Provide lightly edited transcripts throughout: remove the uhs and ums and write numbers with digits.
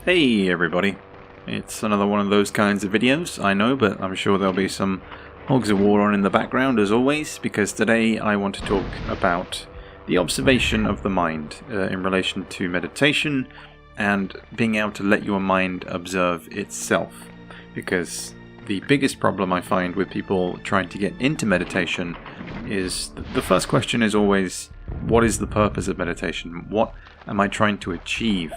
Hey everybody, it's another one of those kinds of videos, I know, but I'm sure there'll be some Hogs of War on in the background as always, because today I want to talk about the observation of the mind in relation to meditation and being able to let your mind observe itself. Because the biggest problem I find with people trying to get into meditation is the first question is always, what is the purpose of meditation? What am I trying to achieve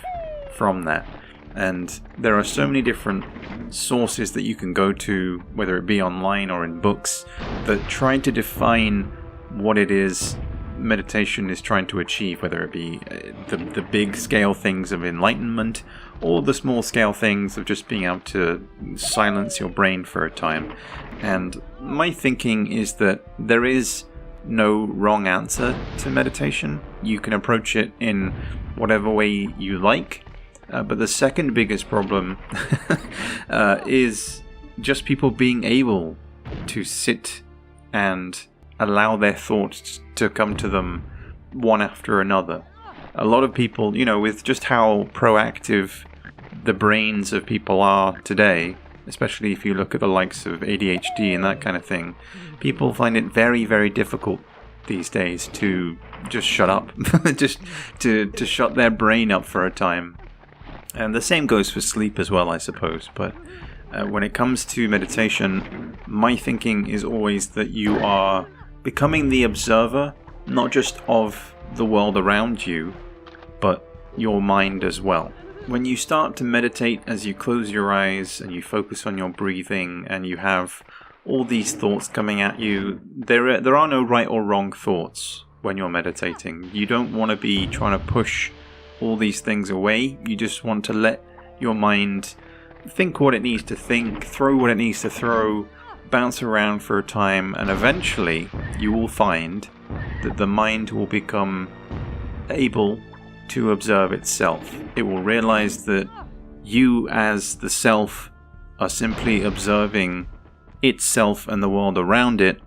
from that? And there are so many different sources that you can go to, whether it be online or in books, that try to define what it is meditation is trying to achieve, whether it be the big scale things of enlightenment or the small scale things of just being able to silence your brain for a time. And my thinking is that there is no wrong answer to meditation. You can approach it in whatever way you like. But the second biggest problem is just people being able to sit and allow their thoughts to come to them one after another. A lot of people, with just how proactive the brains of people are today, especially if you look at the likes of ADHD and that kind of thing, people find it very, very difficult these days to just shut up, just to shut their brain up for a time. And the same goes for sleep as well, I suppose. But when it comes to meditation, my thinking is always that you are becoming the observer, not just of the world around you, but your mind as well. When you start to meditate, as you close your eyes and you focus on your breathing and you have all these thoughts coming at you, there are no right or wrong thoughts when you're meditating. You don't want to be trying to push all these things away. You just want to let your mind think what it needs to think, throw what it needs to throw, bounce around for a time, and eventually you will find that the mind will become able to observe itself. It will realize that you as the self are simply observing itself and the world around it,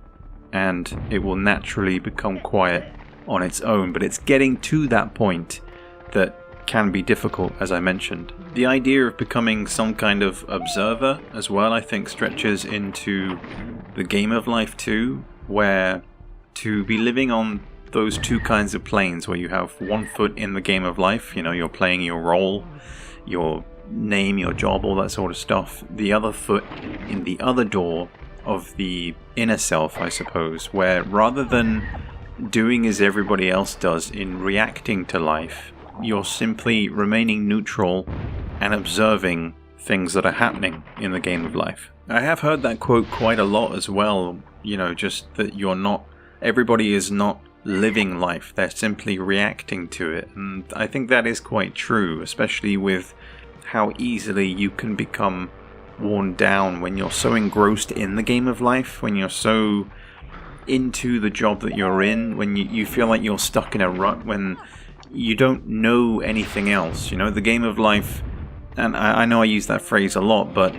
and it will naturally become quiet on its own. But it's getting to that point that can be difficult, as I mentioned. The idea of becoming some kind of observer as well, I think, stretches into the game of life too, where to be living on those two kinds of planes, where you have one foot in the game of life, you're playing your role, your name, your job, all that sort of stuff. The other foot in the other door of the inner self, I suppose, where rather than doing as everybody else does in reacting to life, you're simply remaining neutral and observing things that are happening in the game of life. I have heard that quote quite a lot as well, just that everybody is not living life, they're simply reacting to it. And I think that is quite true, especially with how easily you can become worn down when you're so engrossed in the game of life, when you're so into the job that you're in, when you feel like you're stuck in a rut, when you don't know anything else. The game of life, and I know I use that phrase a lot, but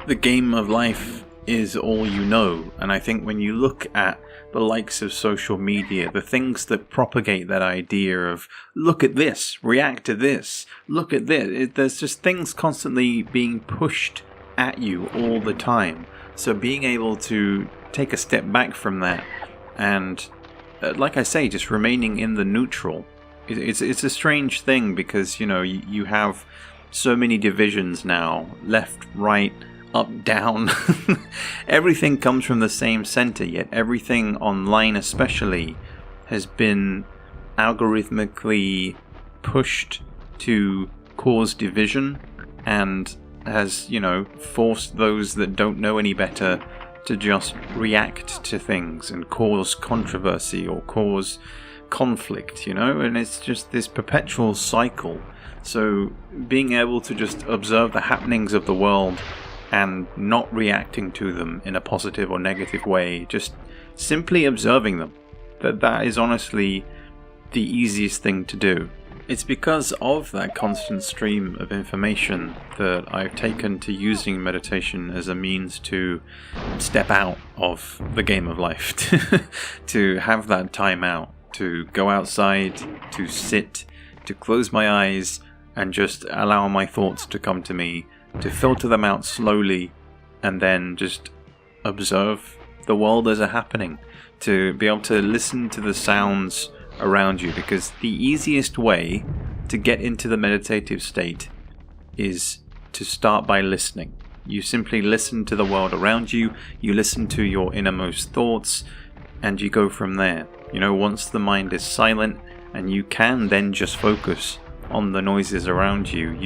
the game of life is all you know. And I think when you look at the likes of social media, the things that propagate that idea of, look at this, react to this, look at this, there's just things constantly being pushed at you all the time. So being able to take a step back from that and, like I say, just remaining in the neutral, it's a strange thing, because you have so many divisions now, left, right, up, down. Everything comes from the same center, yet everything online especially has been algorithmically pushed to cause division, and has forced those that don't know any better to just react to things and cause controversy or cause conflict, and it's just this perpetual cycle. So being able to just observe the happenings of the world and not reacting to them in a positive or negative way, just simply observing them, that is honestly the easiest thing to do. It's because of that constant stream of information that I've taken to using meditation as a means to step out of the game of life, to have that time out, to go outside, to sit, to close my eyes and just allow my thoughts to come to me, to filter them out slowly, and then just observe the world as a happening, to be able to listen to the sounds around you, because the easiest way to get into the meditative state is to start by listening. You simply listen to the world around you, you listen to your innermost thoughts, and you go from there. Once the mind is silent and you can then just focus on the noises around you,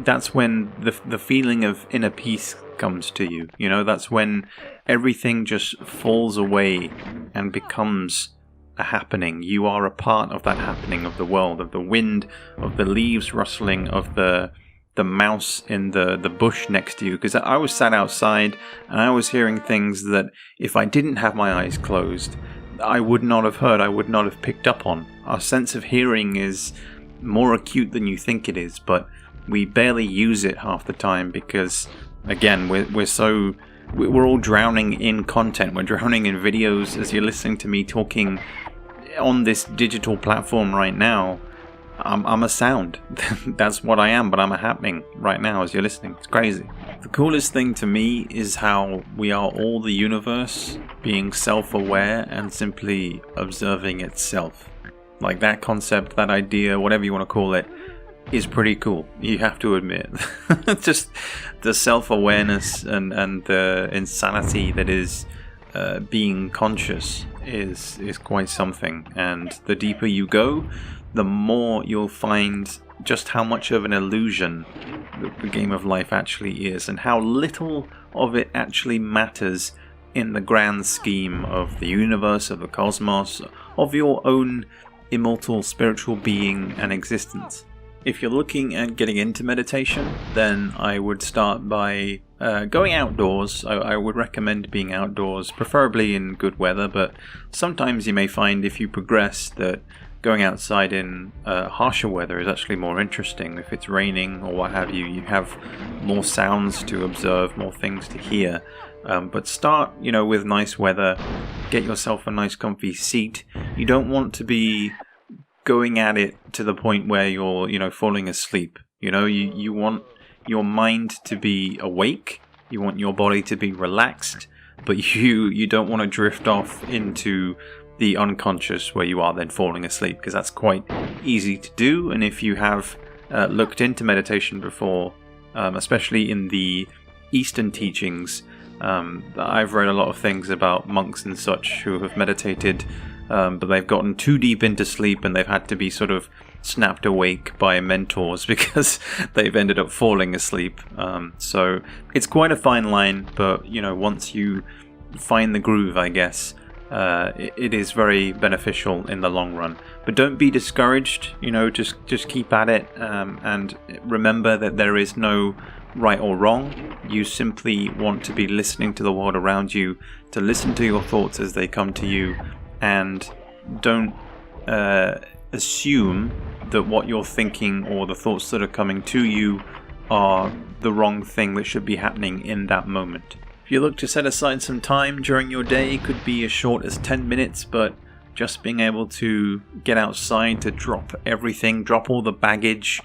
that's when the feeling of inner peace comes to you. That's when everything just falls away and becomes a happening. You are a part of that happening, of the world, of the wind, of the leaves rustling, of the mouse in the bush next to you. Because I was sat outside and I was hearing things that if I didn't have my eyes closed, I would not have heard, I would not have picked up on. Our sense of hearing is more acute than you think it is, but we barely use it half the time because, again, we're all drowning in content. We're drowning in videos. As you're listening to me talking on this digital platform right now, I'm a sound. That's what I am, but I'm a happening right now as you're listening. It's crazy. The coolest thing to me is how we are all the universe, being self-aware and simply observing itself. Like, that concept, that idea, whatever you want to call it, is pretty cool, you have to admit. Just the self-awareness and the insanity that is being conscious is quite something. And the deeper you go, the more you'll find just how much of an illusion the game of life actually is, and how little of it actually matters in the grand scheme of the universe, of the cosmos, of your own immortal spiritual being and existence. If you're looking at getting into meditation, then I would start by going outdoors. I would recommend being outdoors, preferably in good weather, but sometimes you may find if you progress that going outside in harsher weather is actually more interesting. If it's raining or what have you, you have more sounds to observe, more things to hear. But start, with nice weather. Get yourself a nice comfy seat. You don't want to be going at it to the point where you're, falling asleep. You want your mind to be awake. You want your body to be relaxed, but you don't want to drift off into the unconscious where you are then falling asleep, because that's quite easy to do. And if you have looked into meditation before, especially in the Eastern teachings, I've read a lot of things about monks and such who have meditated, but they've gotten too deep into sleep and they've had to be sort of snapped awake by mentors because they've ended up falling asleep. So it's quite a fine line, but once you find the groove, I guess, it is very beneficial in the long run. But don't be discouraged, just keep at it, and remember that there is no right or wrong. You simply want to be listening to the world around you, to listen to your thoughts as they come to you, and don't assume that what you're thinking or the thoughts that are coming to you are the wrong thing that should be happening in that moment. If you look to set aside some time during your day, it could be as short as 10 minutes, but just being able to get outside, to drop everything, drop all the baggage,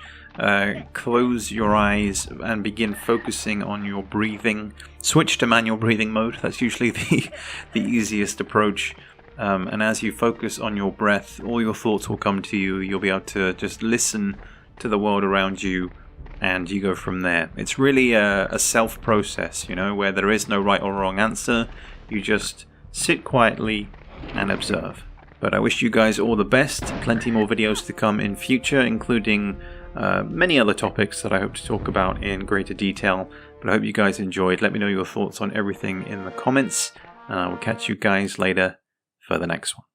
close your eyes and begin focusing on your breathing. Switch to manual breathing mode. That's usually the easiest approach. And as you focus on your breath, all your thoughts will come to you. You'll be able to just listen to the world around you, and you go from there. It's really a self process, where there is no right or wrong answer. You just sit quietly and observe. But I wish you guys all the best. Plenty more videos to come in future, including many other topics that I hope to talk about in greater detail. But I hope you guys enjoyed. Let me know your thoughts on everything in the comments, and I will catch you guys later for the next one.